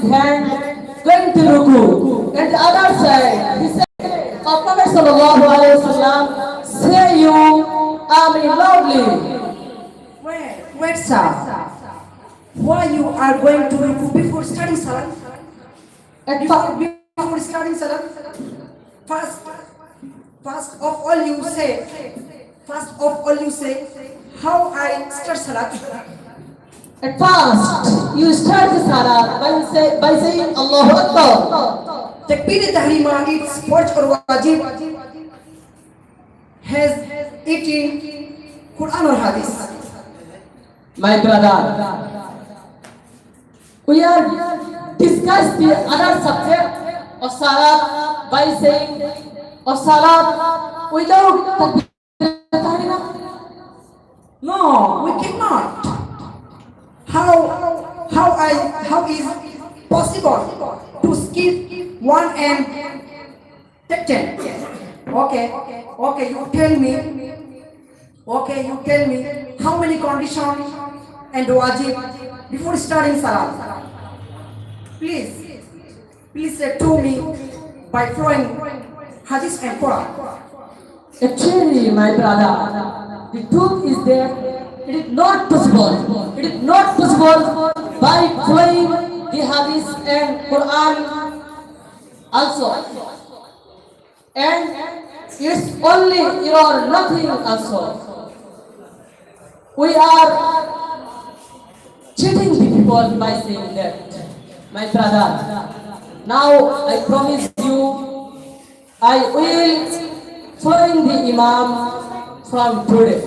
hand going to ruku. And the other side, he said, Prophet sallallahu alaihi wasallam, say you, Amin loudly. Wait, sir. Why you are going to ruku before starting salat? At Before starting salat, first, first of all you say, how I start salat. At first, you start the salah by saying Allahu Akbar. Takbir tahrima, its first or wajib, has it in Quran or Hadith. My brother, we are discuss the other subject of salah by saying of salah without takbir tahrima. No, we cannot. How is possible to skip one and take 10? Okay, you tell me. Okay, you tell me how many conditions and wajib before starting salah. Please say to me by following hadith and Quran. Actually, my brother, the truth is that it is not possible. It is not possible by following the hadith and Quran also. And it's only error, nothing also. We are cheating the people by saying that, my brother. Now I promise you, I will follow the Imam from today.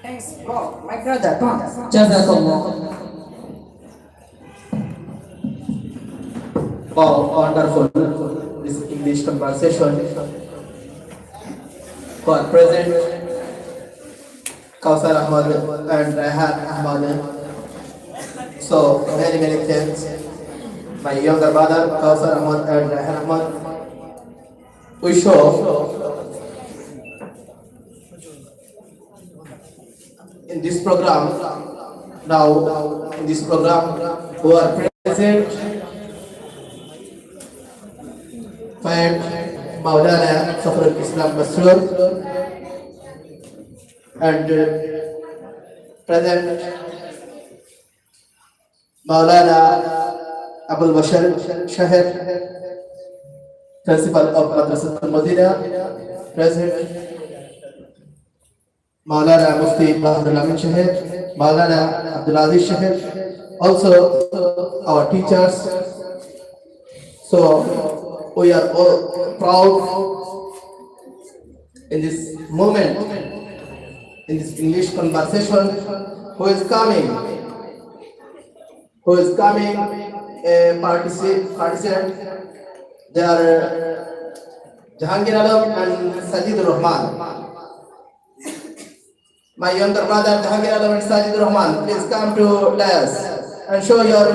Thanks, bro. My brother, come. Jazakallah. Wow, wonderful. This English conversation. For present, Kausar Ahmad and Rehan Ahmad. So many thanks. My younger brother Kausar Ahmad and Rehan Ahmad. We show in this program who are present. Fayed Maulana Fakhrul Islam Masroor and present Maulana Abul Bashar Shahir, Principal of Madrasat al-Madina, present Maulana Mufti Abdul Amin Shahir, Maulana Abdul Aziz Shahir, also our teachers. So we are all proud in this moment, in this English conversation, who is coming, participant. They are Jahangir Alam and Sajid Rahman. My younger brother Jahangir Alam and Sajid Rahman, please come to dais and show your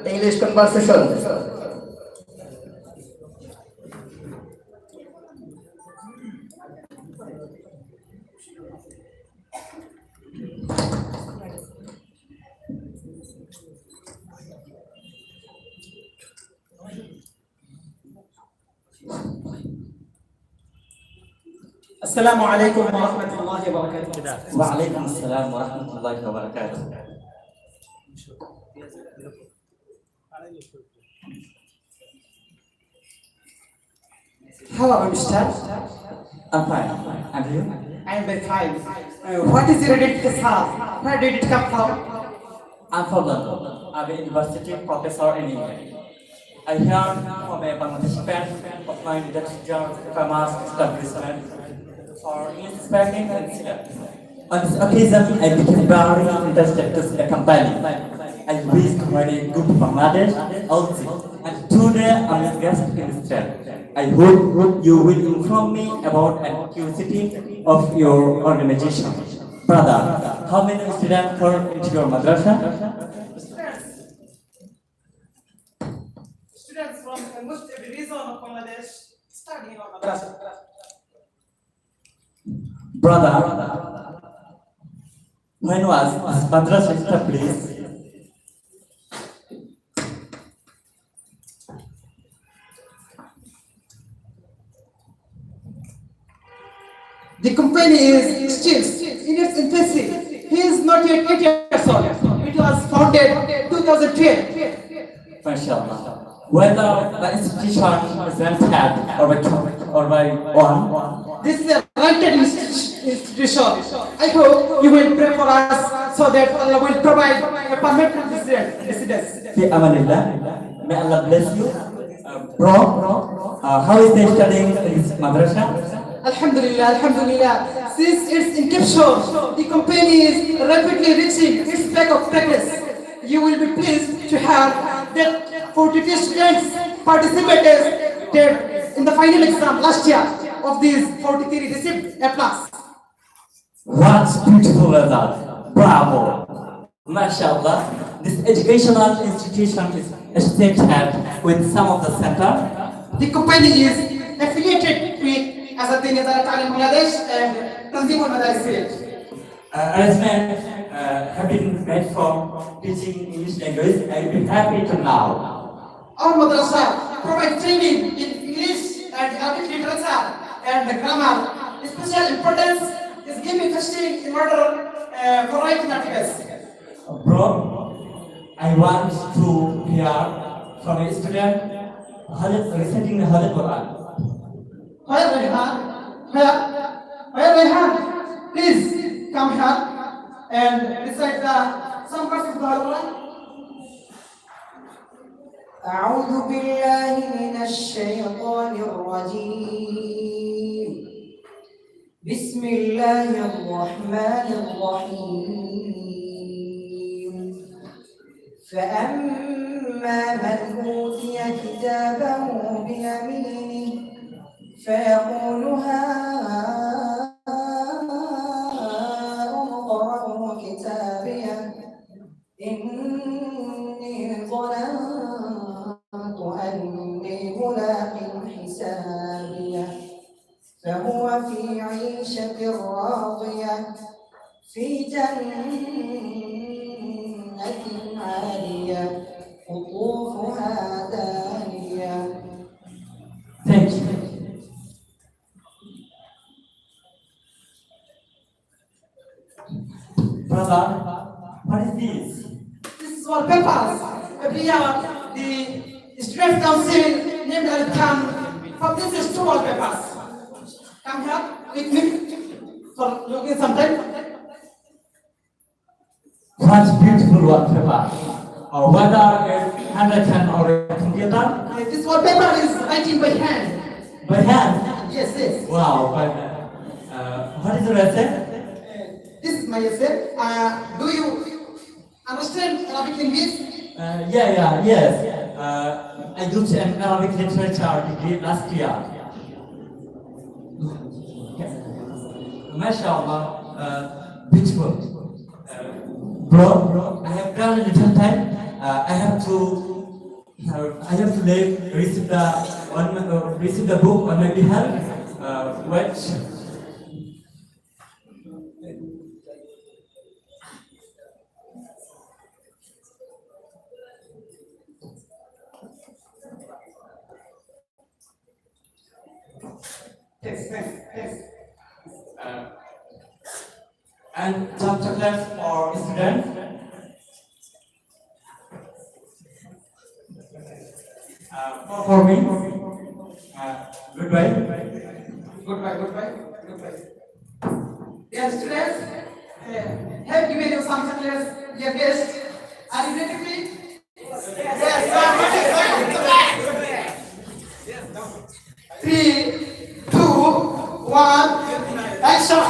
English conversation. Assalamu alaikum wa rahmatullahi wa barakatuh. Wa alaikum assalam wa rahmatullahi wa barakatuh. How are you, Mr.? I'm fine. And you? I am very fine. What is your identity, sir? Where did it come from? I'm from London. I'm a university professor in England. I heard from a Bangladeshi friend of mine that John famous establishment for English speaking and Silat. On this occasion, I became very interested to see the company. I wish to very good Bangladesh also. And today I'm a guest in this chat. I hope you will inform me about an activity of your organization. Brother, how many students for into your madrasa? Students from almost every region of Bangladesh study in our madrasa. Brother, when was this madrasa established? The company is still in its infancy. He is not yet 8 years old. It was founded 2012. MashaAllah. Whether the institution is rented or by one, This is a rented institution. I hope you will pray for us so that Allah will provide a permanent residence. fi amanillah. May Allah bless you. Bro, how is the studying in this madrasa? Alhamdulillah, Alhamdulillah. Since its inception, the company is rapidly reaching its peak of status. You will be pleased to have that 42 students participated in the final exam last year. Of these, 43 received A+. What beautiful result. Bravo. MashaAllah. This educational institution is associated with some of the center. The company is affiliated with Asaddin Idara Ta'lim Bangladesh and Tanzim al-Madaris Village. Arrangements have been made for teaching English language. I will be happy to know. Our madrasa provides training in English and Arabic literature and grammar. Special importance is given testing in order for writing articles. Bro, I want to hear from a student reciting the Holy Quran. Where Rehan? Where Rehan? Please come here and recite some verses of the Quran. أعوذ بالله من الشيطان الرجيم بسم الله الرحمن الرحيم فأما من أوتي كتابه بيمينه فيقول هاؤم اقرءوا كتابيه إني ظننت أني ملاق حسابيه فهو في عيشة راضية في جنة عالية قطوفها دانية. Thank you. Brother, what is this? This is wallpapers. Every year, the student council named Al-Khan publishes 2 wallpapers. Come here with me for looking sometime. What beautiful wallpaper. Or whether it's handwritten or a computer. This wallpaper is writing by hand. By hand. Yes, yes. Wow. But, what is the recipe? This is my essay. Do you understand Arabic English? Yes. I used an Arabic literature degree last year. MashaAllah, beautiful. Bro, I have done a little time. I have to receive the book on my behalf. Wait. Yes. And some chocolates for students. For me. Goodbye. Goodbye. Dear students, have given you some chocolates, dear guests. Are you ready to eat? Yes. 3, 2, 1, action!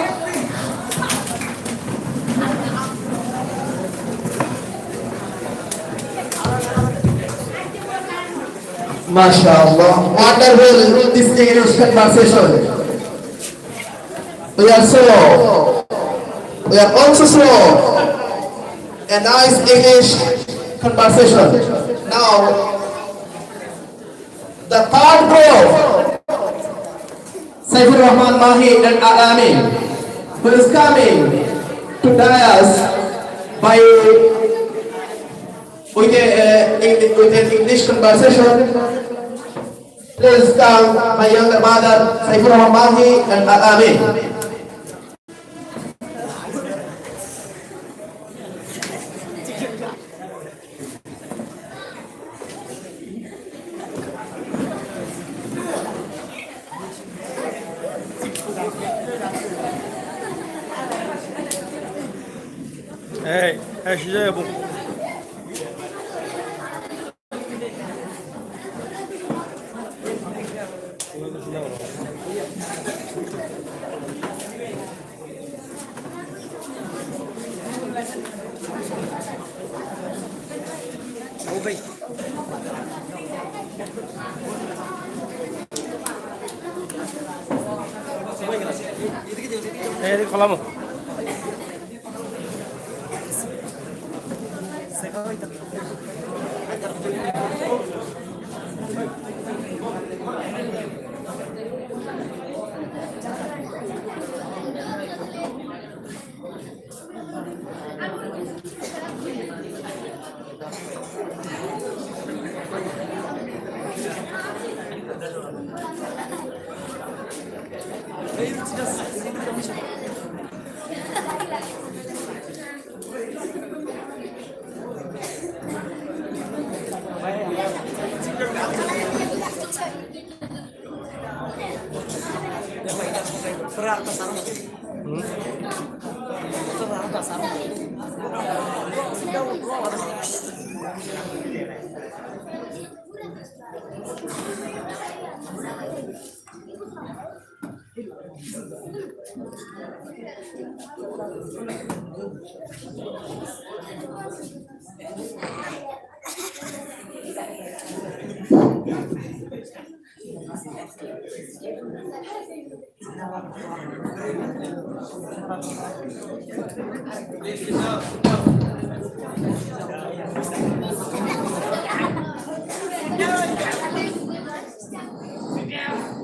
MashaAllah, wonderful this English conversation. We are also slow. A nice English conversation. Now, the third group, Saifur Rahman Mahi and Alami, who is coming to dais by with an English conversation. Please come my younger brother Saifur Rahman Mahi and Alami.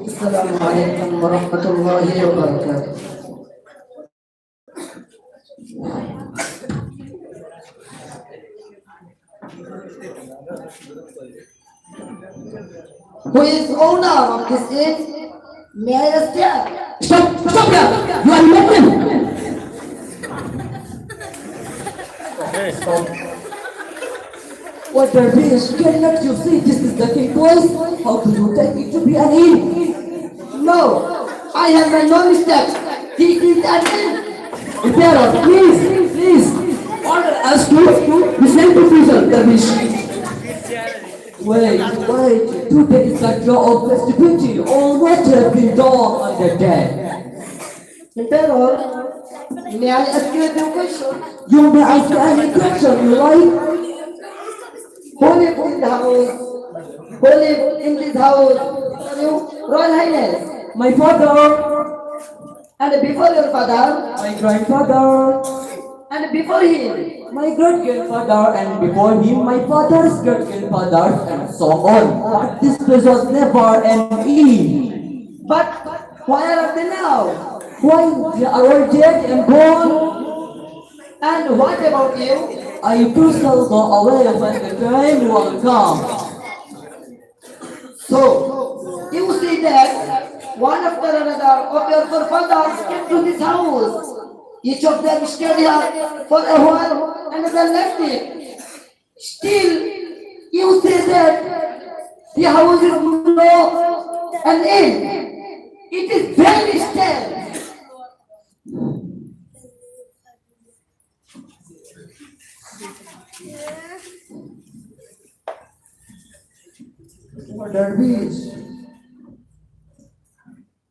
Assalamu alaikum warahmatullahi wabarakatuh. Who is owner of this inn? May I ask here? Stop here! You are Muslim! What dervish, cannot you see this is the king place? How do you take it to be an inn? No, I have made no mistake. This is an inn. Emperor, please, order us to listen to prison, dervish. Wait, today is the day of festivity. All what have been done on the day. Emperor, may I ask you a question? You may ask any question you like. Who live in the house? Who live in this house? Royal Highness. My father. And before your father? My grandfather, And before him? my great-grandfather, and before him, my father's great-grandfather, and so on. But this place was never an inn. But where are they now? Why, they are all dead and gone. And what about you? I too shall go away when the time will come. So, you see that one after another of your forefathers came to this house. Each of them stayed here for a while and then left it. Still, you say that the house is no an inn. It is very stale. What dervish?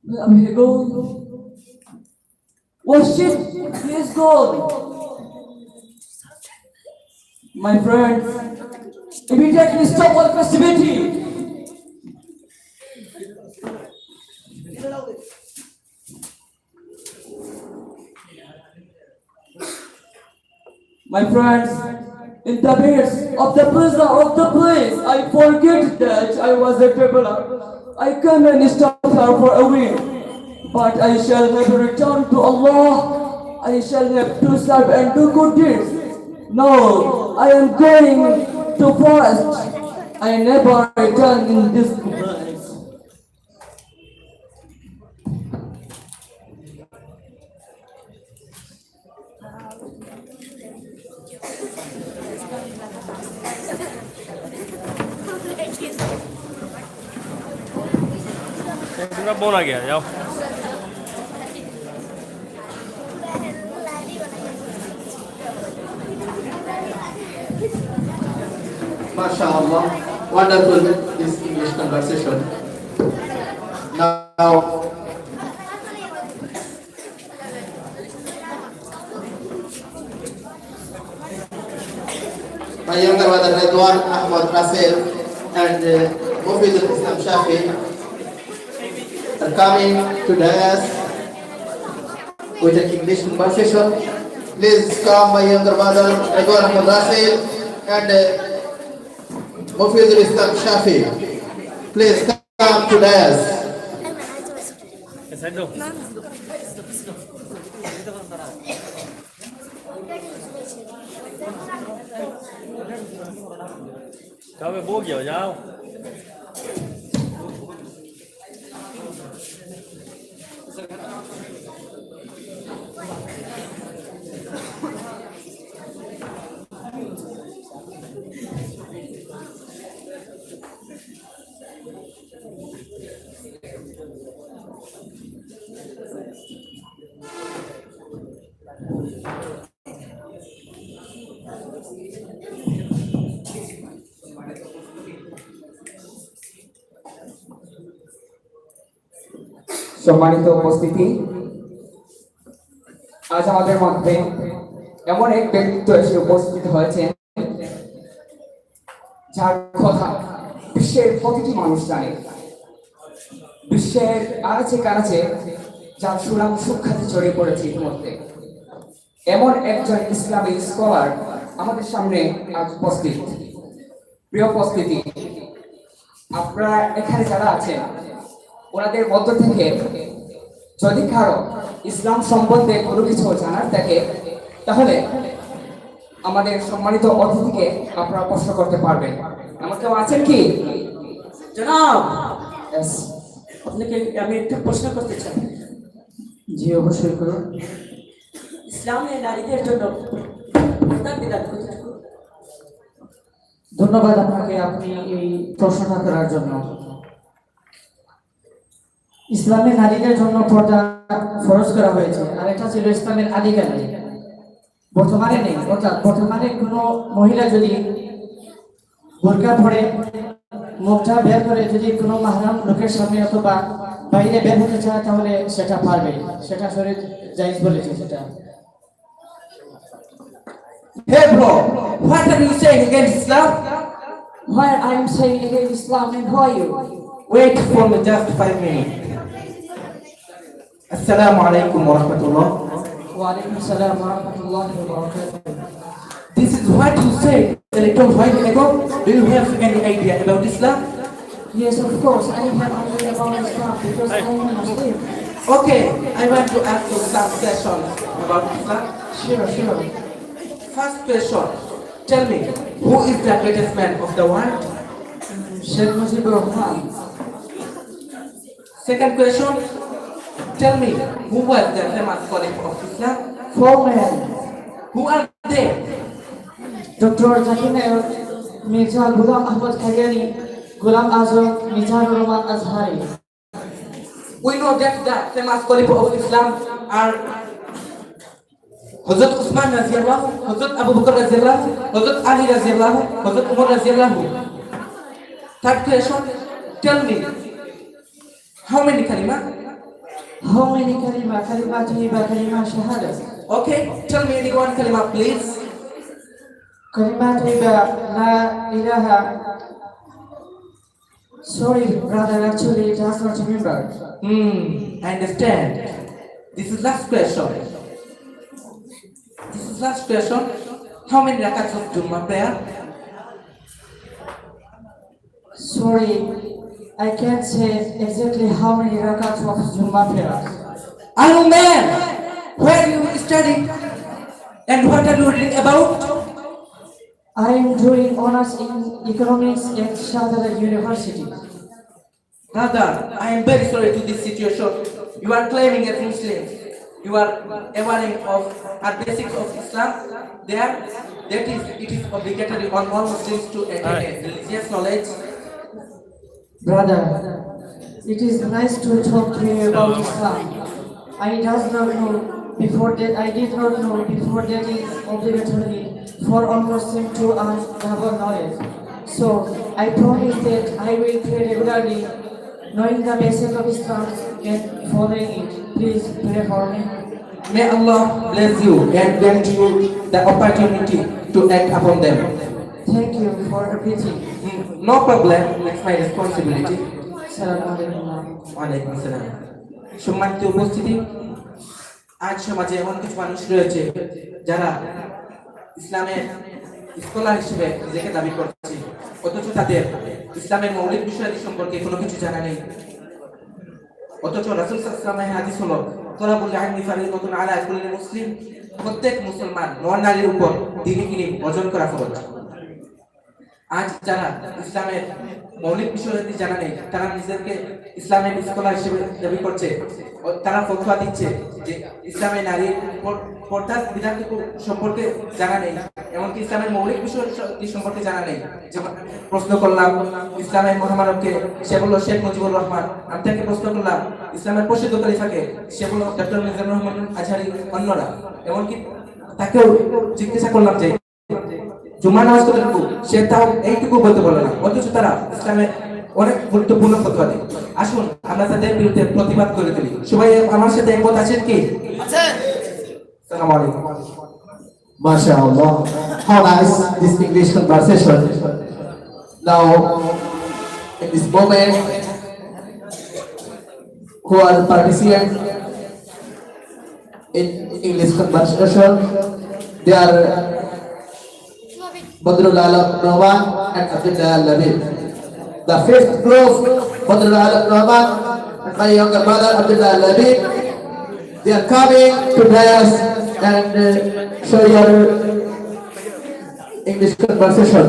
Where am I going? Oh shit, he is gone. My friends, immediately stop all festivity. My friends, in the midst of the prison of the place, I forget that I was a traveler. I came and stopped here for a week, but I shall never return to Allah. I shall have to serve and do good deeds. No, I am going to forest. I never return in this place. पूरा bone आ गया जाओ MashaAllah, wonderful this English conversation. Now, my younger brother Redwan Ahmad Rasil and Mufidul Islam Shafi are coming to dais with an English conversation. Please come, my younger brother Redwan Ahmad Rasil and Mufidul Islam Shafi. Please come to dais. Cháu về bố kiểu nhau. সম্মানিত উপস্থিতি, আজ আমাদের মধ্যে এমন এক ব্যক্তিত্ব এসে উপস্থিত হয়েছেন যার কথা বিশ্বের প্রতিটি মানুষ জানে। বিশ্বের আনাচে কানাচে যার সুনাম সুখ্যাতি ছড়িয়ে পড়েছে ইতিমধ্যে। এমন একজন ইসলামী স্কলার আমাদের সামনে আজ উপস্থিত। প্রিয় উপস্থিতি, আপনারা এখানে যারা আছেন ওনাদের মধ্য থেকে যদি কারো ইসলাম সম্বন্ধে কোনো কিছু জানার থাকে তাহলে আমাদের সম্মানিত অতিথিকে আপনারা প্রশ্ন করতে পারবেন। আমার কেউ আছেন কি? জনাব, Yes. আপনাকে আমি একটা প্রশ্ন করতে চাই। জি অবশ্যই করুন। ইসলামে নারীদের জন্য পর্দার বিধান কতটুকু? ধন্যবাদ আপনাকে আপনি এই প্রশ্নটা করার জন্য। ইসলামে নারীদের জন্য পর্দা ফরজ করা হয়েছে, আর এটা ছিল ইসলামের আদিকালে। বর্তমানে নেই। অর্থাৎ বর্তমানে কোনো মহিলা যদি বোরকা পরে মুখটা বের করে যদি কোনো মাহরাম লোকের সামনে অথবা বাইরে বের হতে চায় তাহলে সেটা পারবে, সেটা শরীর জায়েজ বলেছে সেটা। Hey bro, what are you saying against Islam? Why I'm saying against Islam and who are you? Wait for me just 5 minutes. Assalamu alaikum wa rahmatullah. Wa alaikum salam wa rahmatullahi wa barakatuh. This is what you said a little while ago. Do you have any idea about Islam? Yes, of course, I have idea about Islam because I am a Muslim. Okay, I want to ask you some questions about Islam. Sure. First question, tell me, who is the greatest man of the world? Sheikh Mujibur Rahman. Second question, tell me, who was the famous caliph of Islam? 4 men. Who are they? Dr. Zakir Naik, Mirza Ghulam Ahmad Qadiani, Ghulam Azam, Mizanur Rahman Azhari. We know that the famous caliph of Islam are Hazrat Usman Raziyallahu, Hazrat Abu Bakr Raziyallahu, Hazrat Ali Raziyallahu, Hazrat Umar Raziyallahu. Third question, tell me, how many kalima? How many kalima? Kalima tayyiba, kalima shahada. Okay, tell me any one kalima please. Kalima tayyiba, la ilaha. Sorry, brother, actually it does not remember. I understand. This is last question. Last question, how many rakats of Jummah prayer? Sorry, I can't say exactly how many rakats of Jummah prayer. Are you man? Where you study? And what are you reading about? I am doing honors in economics at Shahada University. Brother, I am very sorry to this situation. You are claiming as Muslim. You are aware of our basics of Islam. There, it is obligatory on all Muslims to attain religious knowledge. Brother, it is nice to talk to you about Islam. I did not know before that it is obligatory for all Muslims to have knowledge. So I promise that I will pray regularly, knowing the message of Islam and following it. Please pray for me. May Allah bless you and grant you the opportunity to act upon them. Thank you for everything. No problem, it's my responsibility. Assalamualaikum. ওয়ালাইকুম আসসালাম। সম্মানিত উপস্থিতি, আজ সমাজে এমন কিছু মানুষ রয়েছে যারা ইসলামের স্কলার হিসেবে নিজেকে দাবি করছে, অথচ তাদের ইসলামের মৌলিক বিষয়াদি সম্পর্কে কোনো কিছু জানা নেই। অথচ রাসূল সাল্লাল্লাহু আলাইহি ওয়াসাল্লামের হাদিস হলো তলাবুল ইলমি ফারিদাতুন আলা কুল্লি মুসলিম, প্রত্যেক মুসলমান নর নারীর উপর দ্বীনি ইলম অর্জন করা ফরজ। আজ যারা ইসলামের মৌলিক বিষয়াদি জানা নেই, তারা নিজেদেরকে ইসলামের স্কলার হিসেবে দাবি করছে। তারা ফতোয়া দিচ্ছে যে ইসলামের নারীর পর্দার বিধানটুকু সম্পর্কে জানা নেই, এমনকি ইসলামের মৌলিক বিষয় সম্পর্কে জানা নেই। যেমন প্রশ্ন করলাম ইসলামের মহামানবকে, সে বলল শেখ মুজিবুর রহমান। আমি তাকে প্রশ্ন করলাম ইসলামের প্রসিদ্ধ খলিফাকে, সে বলল ডক্টর মিজানুর রহমান আজহারি, অন্যরা। এমনকি তাকেও জিজ্ঞাসা করলাম যে জুমা নামাজ কতটুকু, সে তাও এইটুকু বলতে পারলো না, অথচ তারা ইসলামের অনেক গুরুত্বপূর্ণ ফতোয়া দেয়। আসুন আমরা তাদের বিরুদ্ধে প্রতিবাদ করে তুলি। সবাই আমার সাথে একমত আছেন কি? আসসালামু আলাইকুম। MashaAllah. How nice this English conversation. Now, in this moment, who are participants in English conversation, they are Badrul Alam Rahman and Abdullah Labib. The fifth group, Badrul Alam Rahman and my younger brother Abdullah Labib, they are coming to dance and show your English conversation.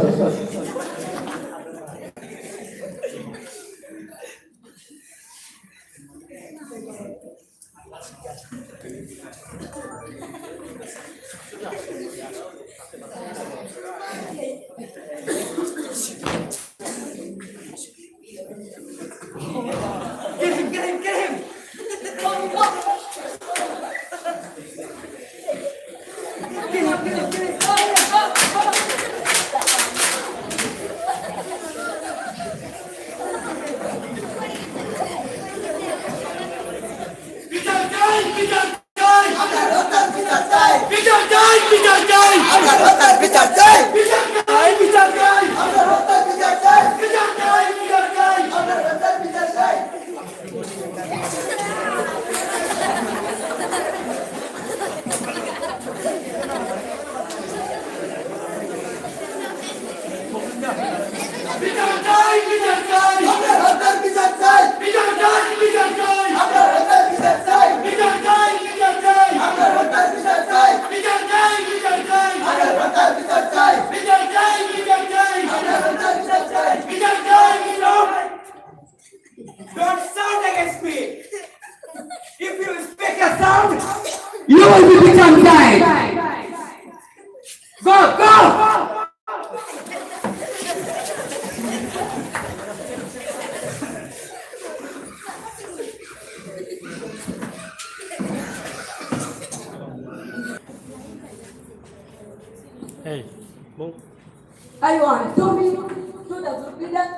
Don't sound against me. If you speak a sound, you will be become died. Go, go. Hey, move. I want to be to the forbidden.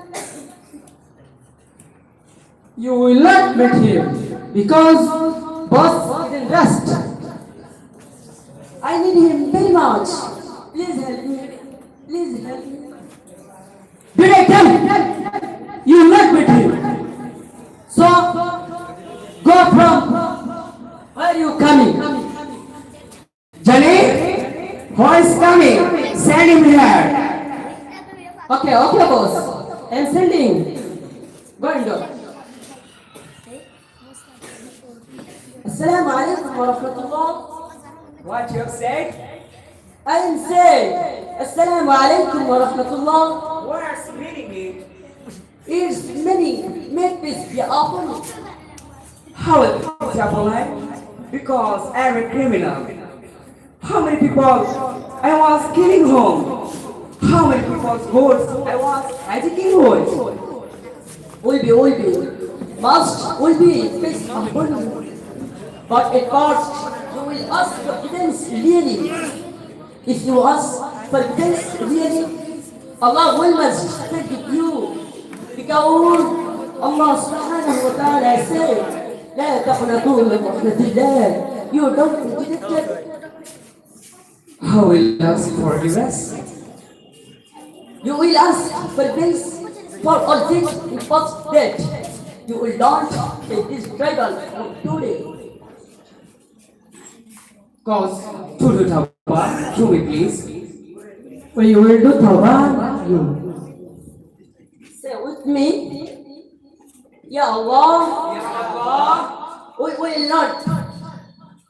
You will not meet him because boss didn't rest. I need him very much. Please help me. Please help me. Did I tell you? You will not meet him. So go from where you coming? Johnny, who is coming? Send him here. Okay, boss. I'm sending. Go and do. Assalamu alaikum wa rahmatullah. What you have said? I am saying Assalamu alaikum wa rahmatullah. What's meaning it? It's many. May peace be upon you. How will it happen? Because I'm a criminal. How many people I was killing home? How many people's goods I was taking away? Will be. Will be peace upon you. But at first, you will ask forgiveness really. If you ask forgiveness really, Allah will forgive you. Because Allah subhanahu wa ta'ala said, لا تقنطوا من رحمة الله. You don't reject it. How will ask forgiveness? You will ask for this for all things in past debt. You will not take this struggle from today. Cause to do tawbah, do we please? We will do tawbah. Say with me. Ya Allah. Ya Allah, We will not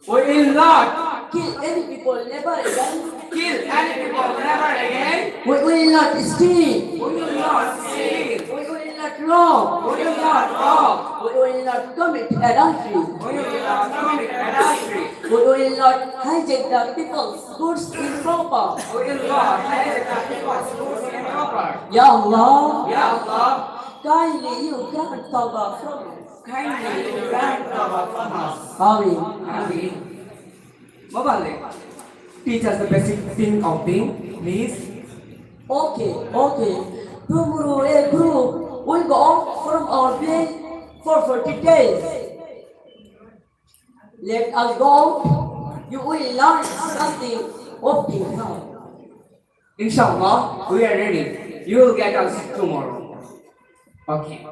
we will not kill any people never again. kill any people never again. We will not steal. We will not steal. We will not rob. We will not rob. We will not commit adultery. We will not commit adultery. We will not hijack the people's goods improper. We will not take the people's goods improper. Ya Allah, Ya Allah, kindly you grant tawbah from us. kindly grant tawbah from us. Amin. Amin. Mobile, teach us the basic thing of being, please. Okay. Tomorrow a group will go out from our place for 40 days. Let us go out. You will learn something of being now. Inshallah, we are ready. You will get us tomorrow. Okay.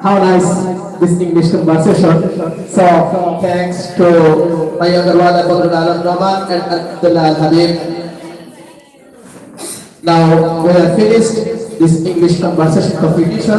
How nice this English conversation. So thanks to my younger brother Badrul Alam Rahman and Abdullah Al Habib. Now we have finished this English conversation competition.